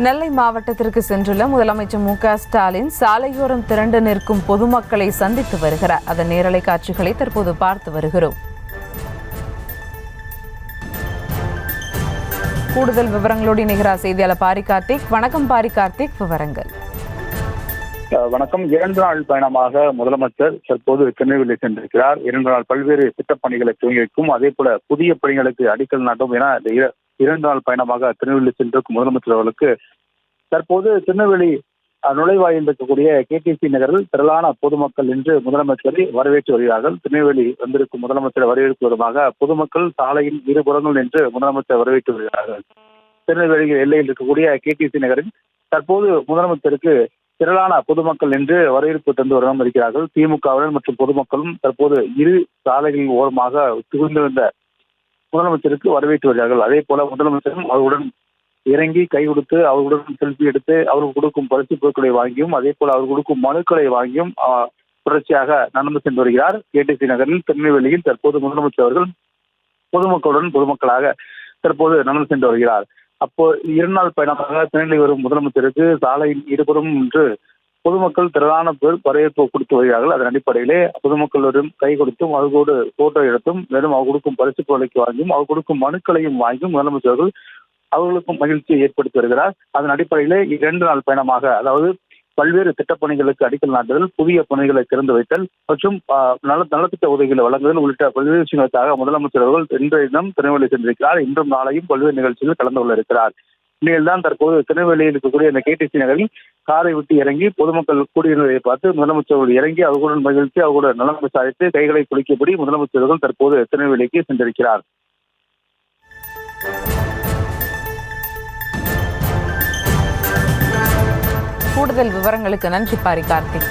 நெல்லை மாவட்டத்திற்கு சென்றுள்ள முதலமைச்சர் மு.க.ஸ்டாலின் சாலையோரம் திரண்டு நிற்கும் பொதுமக்களை சந்தித்து வருகிறார். அதன் நேரலை காட்சிகளை தற்போது பார்த்து வருகிறோம். கூடுதல் விவரங்களோடு இணைகிறார் செய்தியாளர் பாரி கார்த்திக். வணக்கம் பாரி கார்த்திக், விவரங்கள். வணக்கம். 2 நாள் பயணமாக முதலமைச்சர் தற்போது திருநெல்வேலி சென்றிருக்கிறார். 2 நாள் பல்வேறு திட்டப் பணிகளை துவங்கி வைக்கும், அதே போல புதிய பணிகளுக்கு அடிக்கல் நாட்டும் என 2 நாள் பயணமாக திருநெல்வேலி சென்றிருக்கும் முதலமைச்சர் அவர்களுக்கு தற்போது திருநெல்வேலி நுழைவாயில் இருக்கக்கூடிய கேடிசி நகரில் திரளான பொதுமக்கள் இன்று முதலமைச்சரை வரவேற்று வருகிறார்கள். திருநெல்வேலி வந்திருக்கும் முதலமைச்சரை வரவேற்கும் விதமாக பொதுமக்கள் சாலையின் இருபுறங்கள் என்று முதலமைச்சர் வரவேற்று வருகிறார்கள். திருநெல்வேலி எல்லையில் இருக்கக்கூடிய கேடிசி நகரில் தற்போது முதலமைச்சருக்கு திரளான பொதுமக்கள் என்று வரவேற்பு தந்து வரம் இருக்கிறார்கள். திமுகவினர் மற்றும் பொதுமக்களும் தற்போது இரு சாலைகளின் ஓரமாக திகழ்ந்திருந்த முதலமைச்சருக்கு வரவேற்று வருகிறார்கள். அதே போல முதலமைச்சரும் அவருடன் இறங்கி கை கொடுத்து அவர்களுடன் செல்ஃபி எடுத்து அவர்கள் கொடுக்கும் பரிசு பொருட்களை வாங்கியும் அதே போல அவர் கொடுக்கும் மனுக்களை வாங்கியும் தொடர்ச்சியாக நடந்து சென்று வருகிறார். கேடிசி நகரில் திருநெல்வேலியில் தற்போது முதலமைச்சர் அவர்கள் பொதுமக்களாக தற்போது நடந்து சென்று வருகிறார். அப்போ 2 நாள் பயணமாக திருநெல்வேலி வரும் முதலமைச்சருக்கு சாலையின் இருபுறம் என்று பொதுமக்கள் திரளான பேர் வரவேற்பு கொடுத்து வருகிறார்கள். அதன் அடிப்படையிலே பொதுமக்களுடன் கை கொடுத்தும் அவர்களோடு போட்டோ எடுத்தும் மேலும் அவர் கொடுக்கும் பரிசு பொருளைக்கு வாங்கியும் அவர் கொடுக்கும் மனுக்களையும் வாங்கியும் முதலமைச்சர்கள் அவர்களுக்கும் மகிழ்ச்சியை ஏற்படுத்தி வருகிறார். அதன் அடிப்படையிலே 2 நாள் பயணமாக, அதாவது பல்வேறு திட்டப்பணிகளுக்கு அடிக்கல் நாட்டுதல், புதிய பணிகளை திறந்து வைத்தல் மற்றும் நலத்திட்ட உதவிகளை வழங்குதல் உள்ளிட்ட பல்வேறு விஷயங்களுக்காக முதலமைச்சர் அவர்கள் இன்றைய தினம் திருநெல்வேலி சென்றிருக்கிறார். இன்றும் நாளையும் பல்வேறு நிகழ்ச்சிகளில் கலந்து கொள்ள இருக்கிறார். இந்நிலையில் தான் தற்போது திருநெல்வேலியில் இருக்கக்கூடிய இந்த கேடிசி நகரில் காரை விட்டு இறங்கி பொதுமக்கள் கூடியிருந்ததை பார்த்து முதலமைச்சர்கள் இறங்கி அவர்களுடன் மகிழ்ச்சி அவர்களுடன் நலம் விசாரித்து கைகளை குளிக்கபடி முதலமைச்சர்கள் தற்போது திருநெல்வேலிக்கு சென்றிருக்கிறார். கூடுதல் விவரங்களுக்கு நன்றி பாரி கார்த்திக்.